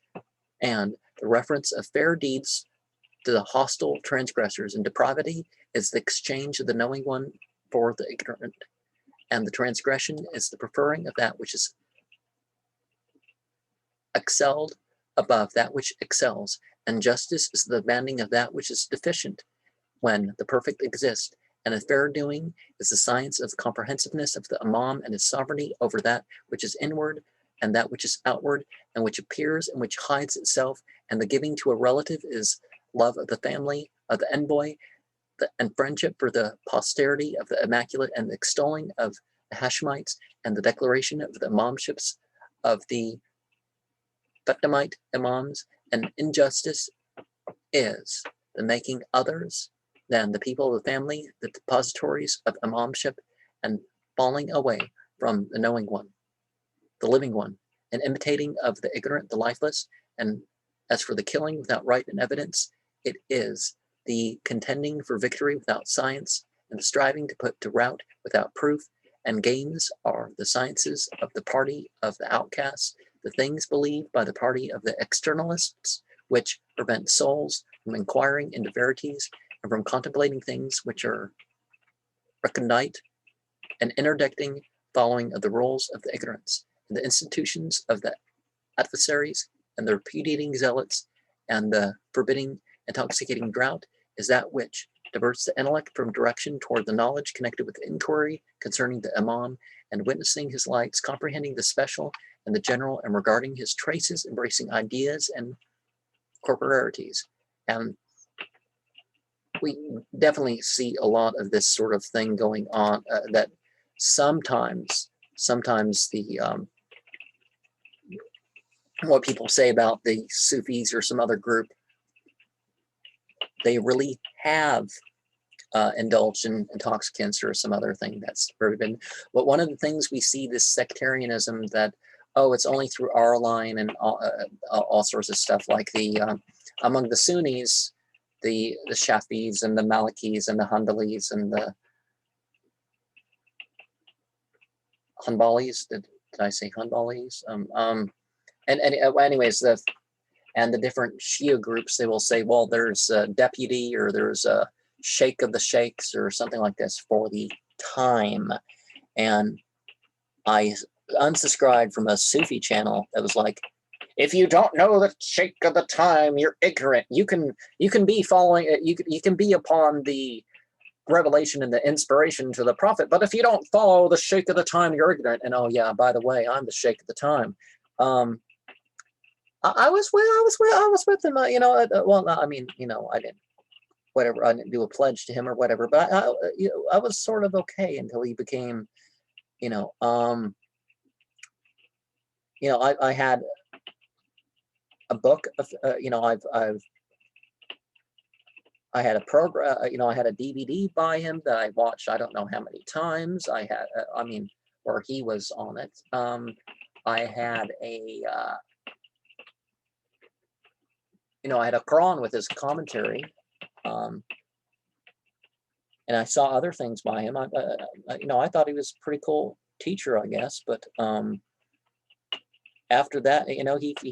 and the reference of fair deeds to the hostile transgressors. And depravity is the exchange of the knowing one for the ignorant, and the transgression is the preferring of that which is excelled above that which excels, and justice is the demanding of that which is deficient when the perfect exists, and a fair doing is the science of comprehensiveness of the Imam and his sovereignty over that which is inward and that which is outward, and which appears and which hides itself, and the giving to a relative is love of the family of the envoy, and friendship for the posterity of the immaculate, and the extolling of the Hashemites, and the declaration of the imamships of the Fatimite imams. And injustice is the making others than the people of the family the depositories of imamship, and falling away from the knowing one, the living one, and imitating of the ignorant, the lifeless. And as for the killing without right and evidence, it is the contending for victory without science, and the striving to put to rout without proof. And games are the sciences of the party of the outcasts, the things believed by the party of the externalists, which prevent souls from inquiring into verities and from contemplating things which are recondite, and interdicting following of the rules of the ignorance, and the institutions of the adversaries, and the repudiating zealots, and the forbidding intoxicating drought is that which diverts the intellect from direction toward the knowledge connected with the inquiry concerning the Imam, and witnessing his lights, comprehending the special and the general, and regarding his traces, embracing ideas and corporalities. And we definitely see a lot of this sort of thing going on, that sometimes the what people say about the Sufis or some other group, they really have indulged in intoxicants or some other thing that's proven. But one of the things we see, this sectarianism that oh, it's only through our line and all sorts of stuff like the among the Sunnis, the Shafis and the Malikis and the Hanbalis and the Hanbalis. Did I say Hanbalis? Anyways, the different Shia groups, they will say, well, there's a deputy or there's a sheikh of the sheikhs or something like this for the time. And I unsubscribed from a Sufi channel that was like, if you don't know the sheikh of the time, you're ignorant. You can be following it. You can be upon the revelation and the inspiration to the prophet, but if you don't follow the sheikh of the time, you're ignorant. And oh yeah, by the way, I'm the sheikh of the time. I was with him. Well, I mean, I didn't. Whatever, I didn't do a pledge to him or whatever, but I was sort of okay until he became, I had a book of, I had a program, I had a DVD by him that I watched, I don't know how many times. I had, where he was on it. I had a, I had a Quran with his commentary. And I saw other things by him. I thought he was a pretty cool teacher, I guess. But after that, he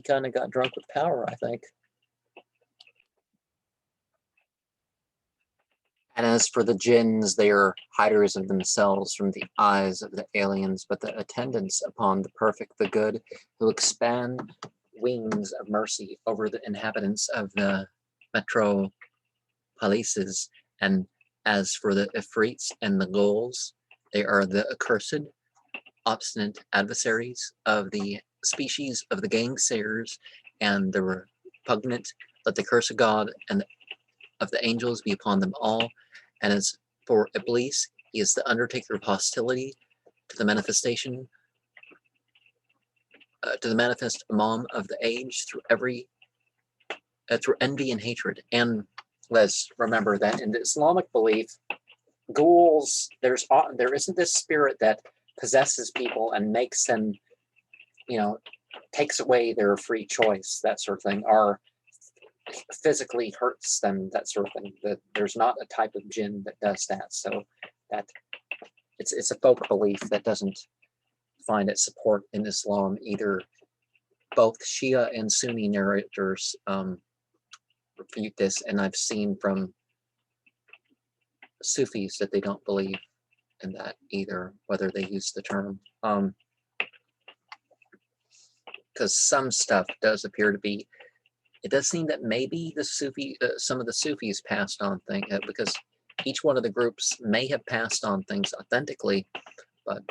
kind of got drunk with power, I think. And as for the jinns, they are hiders of themselves from the eyes of the aliens, but the attendants upon the perfect, the good, who expand wings of mercy over the inhabitants of the metropolises. And as for the Ifrits and the ghouls, they are the accursed, obstinate adversaries of the species of the gangsayers and the repugnant. Let the curse of God and of the angels be upon them all. And as for Iblis, he is the undertaker of hostility to the manifestation, to the manifest Imam of the age through envy and hatred. And let's remember that in the Islamic belief, ghouls, there isn't this spirit that possesses people and makes them, takes away their free choice, that sort of thing, or physically hurts them, that sort of thing. There's not a type of jinn that does that. So that it's a folk belief that doesn't find its support in Islam either. Both Shia and Sunni narrators refute this, and I've seen from Sufis that they don't believe in that either, whether they use the term. Because some stuff does appear to be, it does seem that maybe the Sufi, some of the Sufis passed on things, because each one of the groups may have passed on things authentically, but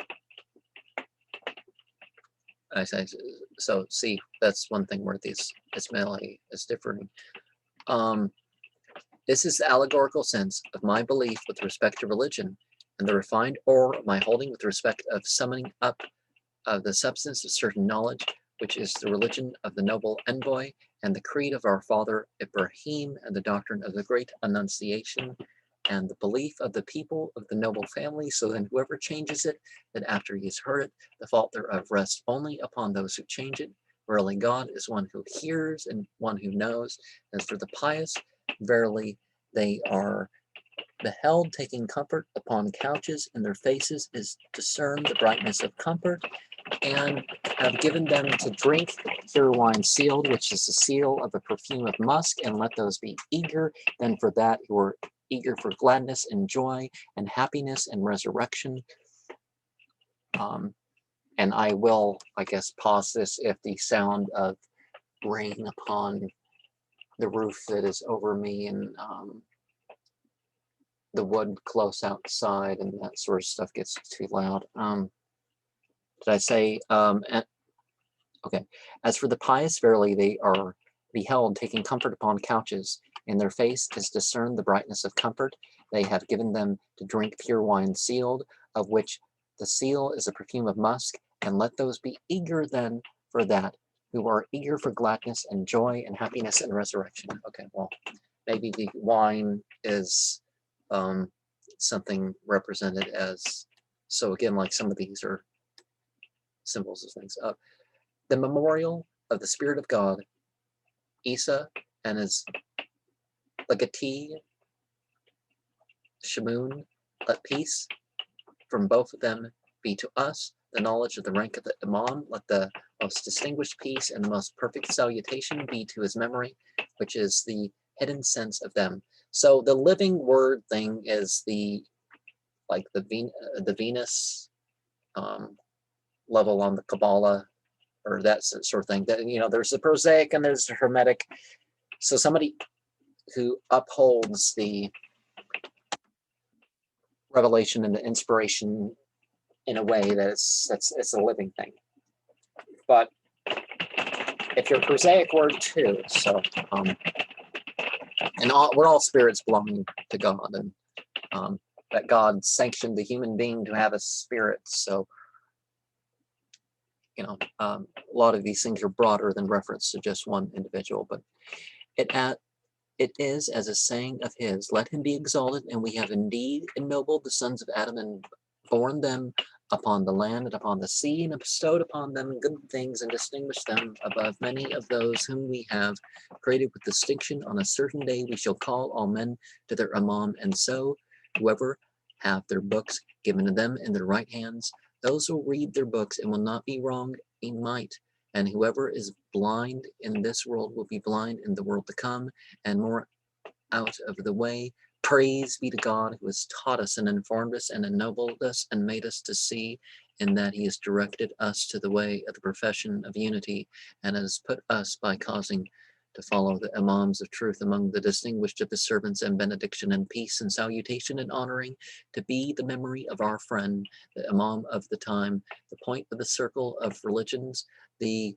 so see, that's one thing where this Ismâ'ili is differing. This is the allegorical sense of my belief with respect to religion, and the refined ore of my holding with respect of summing up of the substance of certain knowledge, which is the religion of the noble envoy, and the creed of our father Ibrahim, and the doctrine of the great Annunciation, and the belief of the people of the noble family. So then whoever changes it, that after he has heard it, the fault thereof rests only upon those who change it. Verily God is one who hears and one who knows. As for the pious, verily they are beheld taking comfort upon couches, and their faces is discerned the brightness of comfort, and have given them to drink pure wine sealed, which is the seal of the perfume of musk, and let those be eager then for that who are eager for gladness and joy and happiness and resurrection. And I will, I guess, pause this if the sound of rain upon the roof that is over me and the wood close outside and that sort of stuff gets too loud. Did I say, okay. As for the pious, verily they are beheld taking comfort upon couches. In their face is discerned the brightness of comfort. They have given them to drink pure wine sealed, of which the seal is a perfume of musk. And let those be eager then for that, who are eager for gladness and joy and happiness and resurrection. Okay, well, maybe the wine is something represented as, so again, like some of these are symbols of things. the memorial of the Spirit of God, Isa and his legatee, Shamoun, let peace from both of them be to us, the knowledge of the rank of the Imam, let the most distinguished peace and the most perfect salutation be to his memory, which is the hidden sense of them. So the living word thing is the Venus level on the Kabbalah, or that sort of thing. That, there's the prosaic and there's the hermetic. So somebody who upholds the revelation and the inspiration in a way that it's a living thing. But if you're prosaic word too, so we're all spirits belonging to God, and that God sanctioned the human being to have a spirit. So a lot of these things are broader than reference to just one individual, but it is as a saying of his, let him be exalted, and we have indeed ennobled the sons of Adam and borne them upon the land and upon the sea, and bestowed upon them good things, and distinguished them above many of those whom we have created with distinction. On a certain day we shall call all men to their Imam, and so whoever have their books given to them in their right hands, those will read their books and will not be wrong in might. And whoever is blind in this world will be blind in the world to come, and more out of the way. Praise be to God, who has taught us and informed us and ennobled us and made us to see, in that he has directed us to the way of the profession of unity, and has put us by causing to follow the imams of truth among the distinguished of his servants, and benediction and peace and salutation and honoring to be the memory of our friend, the imam of the time, the point of the circle of religions, the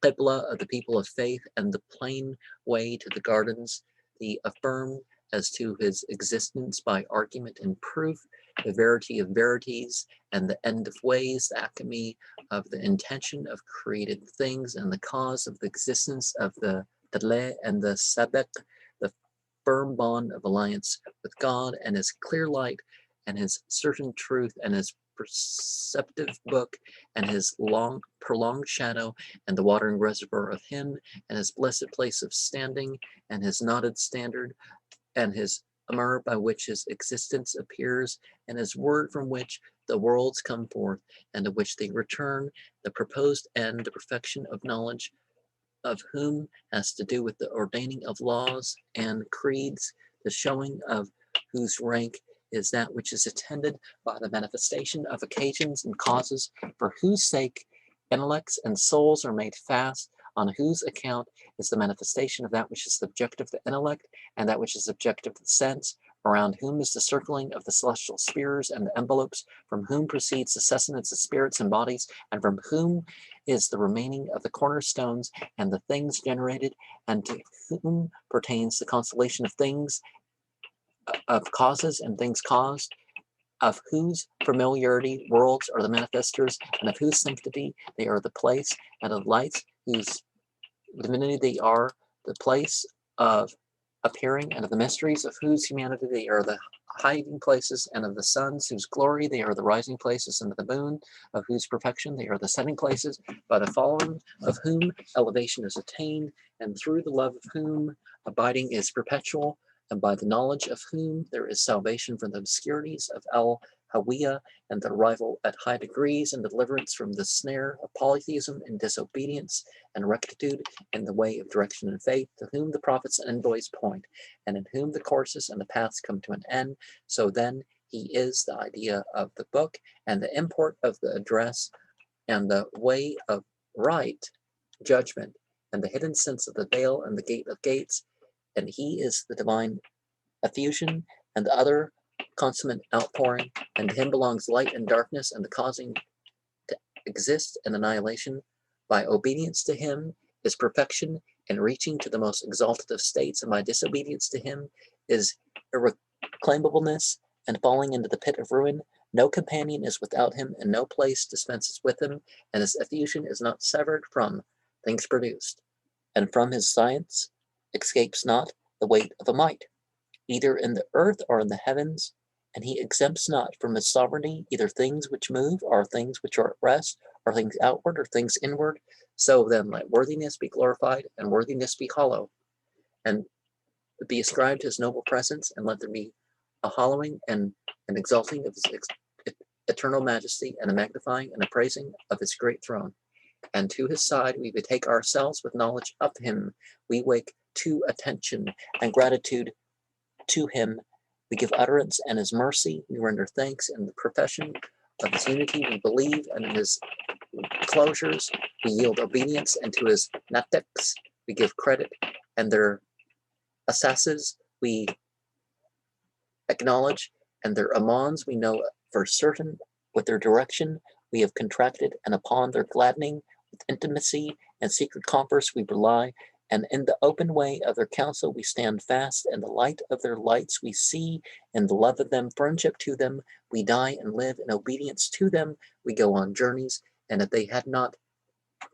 qibla of the people of faith, and the plain way to the gardens, the affirmed as to his existence by argument and proof, the verity of verities, and the end of ways, the acme of the intention of created things, and the cause of the existence of the Tadle and the Sabek, the firm bond of alliance with God, and his clear light, and his certain truth, and his perceptive book, and his long prolonged shadow, and the watering reservoir of him, and his blessed place of standing, and his knotted standard, and his Amr by which his existence appears, and his word from which the worlds come forth, and to which they return, the proposed end, the perfection of knowledge, of whom has to do with the ordaining of laws and creeds, the showing of whose rank is that which is attended by the manifestation of occasions and causes, for whose sake intellects and souls are made fast, on whose account is the manifestation of that which is subjective to intellect and that which is subjective to sense, around whom is the circling of the celestial spheres and the envelopes, from whom proceeds the sustenance of spirits and bodies, and from whom is the remaining of the cornerstones and the things generated, and to whom pertains the constellation of things, of causes and things caused, of whose familiarity worlds are the manifestors, and of whose sanctity they are the place, and of lights whose divinity they are the place of appearing, and of the mysteries of whose humanity they are the hiding places, and of the suns whose glory they are the rising places, and of the moon of whose perfection they are the setting places, by the following of whom elevation is attained, and through the love of whom abiding is perpetual, and by the knowledge of whom there is salvation from the obscurities of Hawiya, and the arrival at high degrees, and deliverance from the snare of polytheism and disobedience, and rectitude in the way of direction and faith, to whom the prophets and envoys point, and in whom the courses and the paths come to an end. So then he is the idea of the book, and the import of the address, and the way of right judgment, and the hidden sense of the veil and the gate of gates, and he is the divine effusion, and the other consummate outpouring, and to him belongs light and darkness, and the causing to exist and annihilation. By obedience to him is perfection, and reaching to the most exalted of states, and by disobedience to him is irreclaimableness, and falling into the pit of ruin. No companion is without him, and no place dispenses with him, and his effusion is not severed from things produced, and from his science escapes not the weight of a mite, either in the earth or in the heavens, and he exempts not from his sovereignty either things which move or things which are at rest, Are things outward or things inward? So then let worthiness be glorified and worthiness be hollow, and be ascribed to his noble presence, and let there be a hallowing and an exalting of his eternal majesty, and a magnifying and a praising of his great throne. And to his side we betake ourselves with knowledge of him. We wake to attention and gratitude to him. We give utterance and his mercy. We render thanks in the profession of his unity. We believe, and in his closures we yield obedience, and to his natics we give credit, and their assasses we acknowledge, and their amans we know for certain. With their direction we have contracted, and upon their gladdening with intimacy and secret converse we rely, and in the open way of their counsel we stand fast, and the light of their lights we see, and the love of them, friendship to them, we die and live in obedience to them, we go on journeys, and if they had not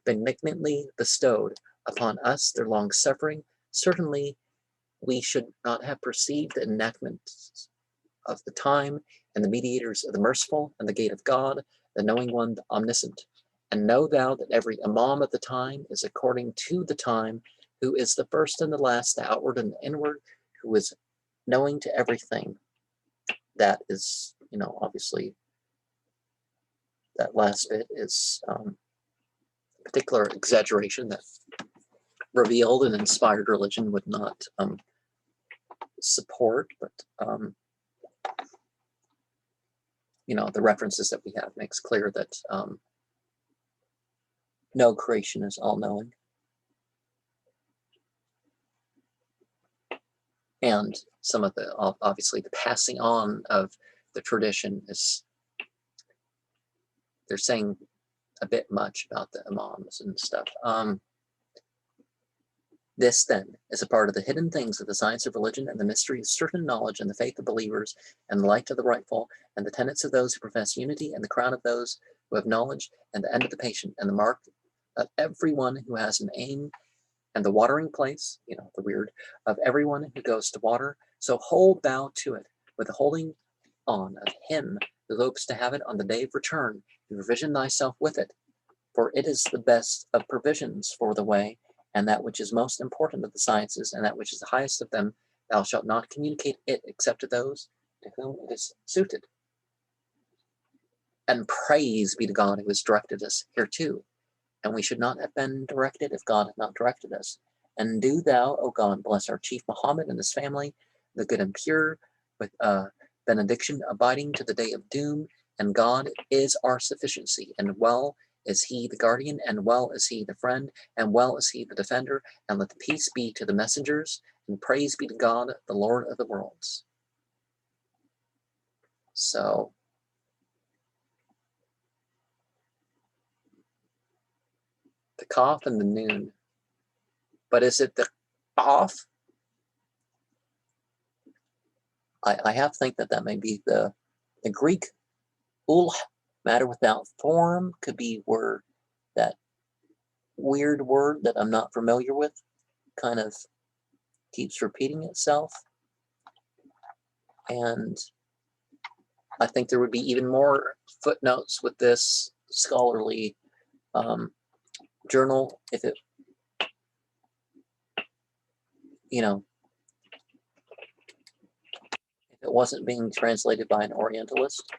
benignantly bestowed upon us their long suffering, certainly we should not have perceived the enactment of the time, and the mediators of the merciful, and the gate of God, the knowing one, the omniscient. And know thou that every imam of the time is according to the time, who is the first and the last, the outward and the inward, who is knowing to everything. That is, obviously, that last bit is a particular exaggeration that revealed and inspired religion would not support, but the references that we have makes clear that no creation is all-knowing. And some of the, obviously, the passing on of the tradition is, they're saying a bit much about the imams and stuff. This, then, is a part of the hidden things of the science of religion, and the mystery of certain knowledge, and the faith of believers, and the light of the rightful, and the tenets of those who profess unity, and the crown of those who have knowledge, and the end of the patient, and the mark of everyone who has an aim, and the watering place, the weird, of everyone who goes to water. So hold thou to it, with the holding on of him who hopes to have it on the day of return, and provision thyself with it, for it is the best of provisions for the way, and that which is most important of the sciences, and that which is the highest of them. Thou shalt not communicate it except to those to whom it is suited. And praise be to God who has directed us hereto. And we should not have been directed if God had not directed us. And do thou, O God, bless our chief Muhammad and his family, the good and pure, with benediction abiding to the day of doom. And God is our sufficiency, and well is he the guardian, and well is he the friend, and well is he the defender. And let the peace be to the messengers, and praise be to God, the Lord of the worlds. So, the Kaf and the Noon. But is it the Kaf? I have to think that may be the Greek ul, matter without form, could be where that weird word that I'm not familiar with kind of keeps repeating itself. And I think there would be even more footnotes with this scholarly journal if it, if it wasn't being translated by an Orientalist.